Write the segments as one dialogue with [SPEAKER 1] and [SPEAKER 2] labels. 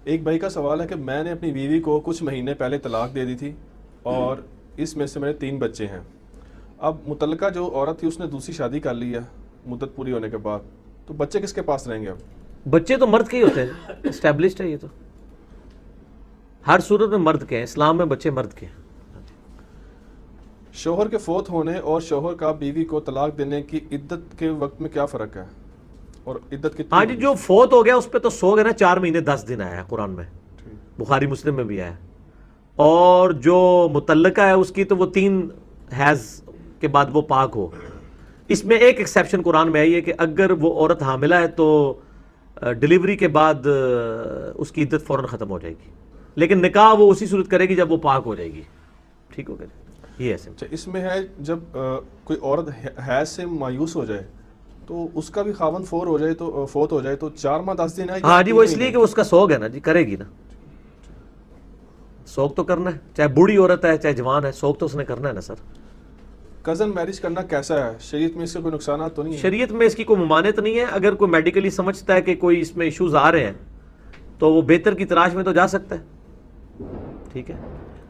[SPEAKER 1] ایک بھائی کا سوال ہے کہ میں نے اپنی بیوی کو کچھ مہینے پہلے طلاق دے دی تھی اور اس میں سے میرے 3 بچے ہیں. اب متعلقہ جو عورت تھی اس نے دوسری شادی کر لی ہے مدت پوری ہونے کے بعد, تو بچے کس کے پاس رہیں گے؟ اب
[SPEAKER 2] بچے تو مرد کے ہی ہوتے ہیں, اسٹیبلشڈ ہے یہ تو, ہر صورت میں مرد کے ہیں, اسلام میں بچے مرد کے ہیں.
[SPEAKER 1] شوہر کے فوت ہونے اور شوہر کا بیوی کو طلاق دینے کی عدت کے وقت میں کیا فرق ہے, اور عدت کتنی؟
[SPEAKER 2] ہاں جی, جو فوت ہو گیا اس پہ تو 100 نا 4 مہینے 10 دن آیا ہے قرآن میں, بخاری مسلم میں بھی آیا ہے. اور جو متعلقہ ہے اس کی تو وہ 3 حیض کے بعد وہ پاک ہو. اس میں ایک ایکسیپشن قرآن میں آئی ہے کہ اگر وہ عورت حاملہ ہے تو ڈیلیوری کے بعد اس کی عدت فوراً ختم ہو جائے گی, لیکن نکاح وہ اسی صورت کرے گی جب وہ پاک ہو جائے گی. ٹھیک ہو گیا یہ ایسے.
[SPEAKER 1] اچھا, اس میں ہے جب کوئی عورت حیض سے مایوس ہو جائے تو اس کا بھی خاوند فوت ہو جائے تو 4 ماہ 10 دن ہے.
[SPEAKER 2] ہاں جی, وہ اس لیے کہ اس کا سوگ ہے نا جی, کرے گی نا, سوگ تو کرنا ہے, چاہے بوڑھی عورت ہے چاہے جوان ہے, سوگ تو اس نے کرنا ہے نا سر.
[SPEAKER 1] کزن میرج کرنا کیسا ہے شریعت میں, اس سے کوئی نقصانات تو نہیں ہے؟
[SPEAKER 2] شریعت میں اس کی کوئی ممانعت نہیں ہے. اگر کوئی میڈیکلی سمجھتا ہے کہ کوئی اس میں ایشوز آ رہے ہیں تو وہ بہتر کی تلاش میں تو جا سکتا ہے, ٹھیک ہے,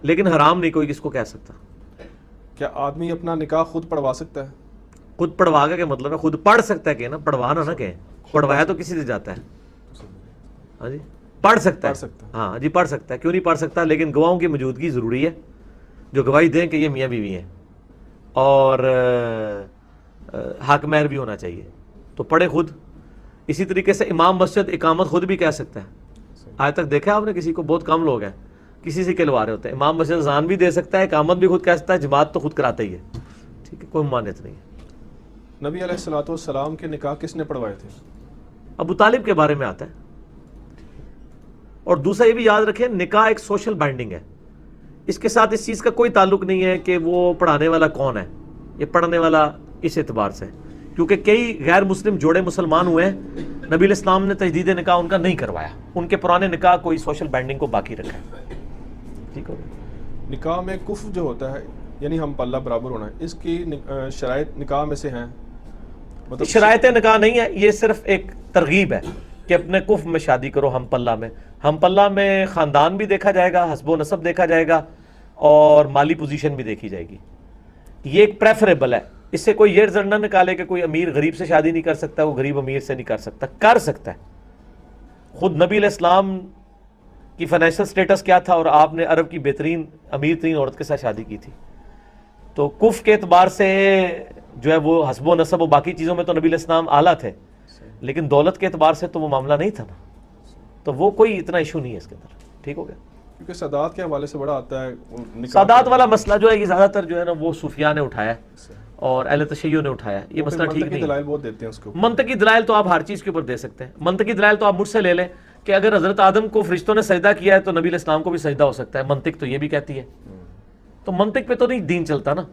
[SPEAKER 2] لیکن حرام نہیں کوئی کس کو کہہ سکتا.
[SPEAKER 1] کیا آدمی اپنا نکاح خود پڑھوا سکتا ہے؟
[SPEAKER 2] خود پڑھوا کا کیا مطلب ہے, خود پڑھ سکتا ہے کہ نا, پڑھوانا نہ کہیں, پڑھوایا تو کسی سے جاتا ہے. ہاں جی, پڑھ سکتا ہے, ہاں جی پڑھ سکتا ہے, کیوں نہیں پڑھ سکتا, لیکن گواہوں کی موجودگی ضروری ہے جو گواہی دیں کہ یہ میاں بیوی ہیں, اور حق مہر بھی ہونا چاہیے. تو پڑھے خود. اسی طریقے سے امام مسجد اقامت خود بھی کہہ سکتا ہے. آج تک دیکھا آپ نے کسی کو؟ بہت کم لوگ ہیں کسی سے کہلوا رہے ہوتے ہیں. امام مسجد اذان بھی دے سکتا ہے, اقامت بھی خود کہہ سکتا ہے, جماعت تو خود کراتا ہی ہے. ٹھیک ہے, کوئی ممانعت نہیں ہے.
[SPEAKER 1] نبی علیہ الصلوۃ والسلام کے نکاح کس نے پڑھوائے تھے؟
[SPEAKER 2] ابو طالب کے بارے میں آتا ہے. اور دوسرا یہ بھی یاد رکھیں, نکاح ایک سوشل بائنڈنگ ہے, اس کے ساتھ اس چیز کا کوئی تعلق نہیں ہے کہ وہ پڑھانے والا کون ہے. یہ پڑھنے والا اس اعتبار سے, کیونکہ کئی غیر مسلم جوڑے مسلمان ہوئے ہیں, نبی علیہ السلام نے تجدید نکاح ان کا نہیں کروایا, ان کے پرانے نکاح کوئی سوشل بائنڈنگ کو باقی رکھا ہے. ٹھیک ہو گیا.
[SPEAKER 1] نکاح میں کفر جو ہوتا ہے یعنی ہم پلہ برابر ہونا ہے, اس کی شرائط نکاح میں سے ہیں؟ مطلب
[SPEAKER 2] شرائط نکاح نہیں ہے, یہ صرف ایک ترغیب ہے کہ اپنے کف میں شادی کرو, ہم پلہ میں. ہم پلہ میں خاندان بھی دیکھا جائے گا, حسب و نسب دیکھا جائے گا, اور مالی پوزیشن بھی دیکھی جائے گی. یہ ایک پریفریبل ہے. اس سے کوئی یہ رزلٹ نہ نکالے کہ کوئی امیر غریب سے شادی نہیں کر سکتا, وہ غریب امیر سے نہیں کر سکتا. کر سکتا ہے. خود نبی علیہ السلام کی فائنینشل سٹیٹس کیا تھا, اور آپ نے عرب کی بہترین امیر ترین عورت کے ساتھ شادی کی تھی. تو کف کے اعتبار سے جو ہے وہ حسب و نسب و باقی چیزوں میں تو نبی علیہ السلام اعلیٰ تھے, لیکن دولت کے اعتبار سے تو وہ معاملہ نہیں تھا نا, تو وہ کوئی اتنا ایشو نہیں ہے اس کے اندر. ٹھیک ہو گیا.
[SPEAKER 1] کیونکہ سادات کے حوالے سے بڑا آتا ہے
[SPEAKER 2] سادات والا مسئلہ جو ہے یہ زیادہ تر جو ہے نا وہ صوفیاء نے اٹھایا ہے اور اہل تشیع نے اٹھایا. یہ مسئلہ ٹھیک نہیں.
[SPEAKER 1] دلائل بہت دیتے ہیں اس کو.
[SPEAKER 2] منطقی دلائل تو آپ ہر چیز کے اوپر دے سکتے ہیں. منطقی دلائل تو آپ مجھ سے لے لیں کہ اگر حضرت آدم کو فرشتوں نے سجدہ کیا ہے تو نبی علیہ السلام کو بھی سجدہ ہو سکتا ہے. منطق تو یہ بھی کہتی ہے. تو منطق پہ تو نہیں دین چلتا نا.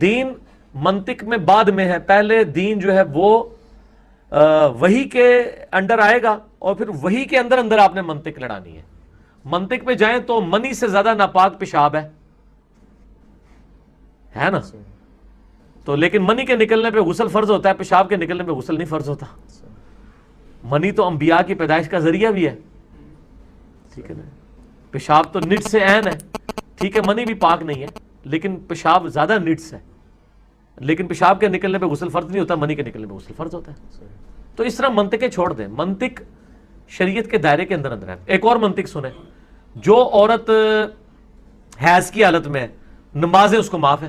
[SPEAKER 2] دین منطق میں بعد میں ہے. پہلے دین جو ہے وہ وحی کے انڈر آئے گا, اور پھر وحی کے اندر اندر آپ نے منطق لڑانی ہے. منطق پہ جائیں تو منی سے زیادہ ناپاک پیشاب ہے نا. تو لیکن منی کے نکلنے پہ غسل فرض ہوتا ہے, پیشاب کے نکلنے پہ غسل نہیں فرض ہوتا. منی تو انبیاء کی پیدائش کا ذریعہ بھی ہے. ٹھیک ہے نا. پیشاب تو نٹ سے عین ہے. ٹھیک ہے, منی بھی پاک نہیں ہے, لیکن پیشاب زیادہ نٹس ہے. لیکن پیشاب کے نکلنے پہ غسل فرض نہیں ہوتا, منی کے نکلنے پہ غسل فرض ہوتا ہے. تو اس طرح منطقیں چھوڑ دیں. منطق شریعت کے دائرے کے اندر اندر ہے. ایک اور منطق سنیں, جو عورت حیض کی حالت میں نمازیں اس کو معاف ہے.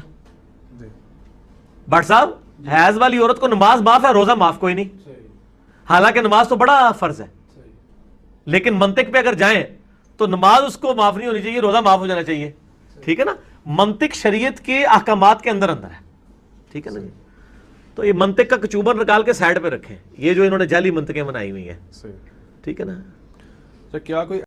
[SPEAKER 2] بٹ صاحب, حیض والی عورت کو نماز معاف ہے, روزہ معاف کوئی نہیں. حالانکہ نماز تو بڑا فرض ہے, لیکن منطق پہ اگر جائیں تو نماز اس کو معاف نہیں ہونی چاہیے, روزہ معاف ہو جانا چاہیے. ٹھیک ہے نا. منطق شریعت کے احکامات کے اندر اندر ہے. ٹھیک ہے نا. تو یہ منطق کا کچوبر نکال کے سائڈ پہ رکھیں, یہ جو انہوں نے جعلی منطقیں بنائی ہوئی ہیں. ٹھیک ہے نا.
[SPEAKER 1] کیا کوئی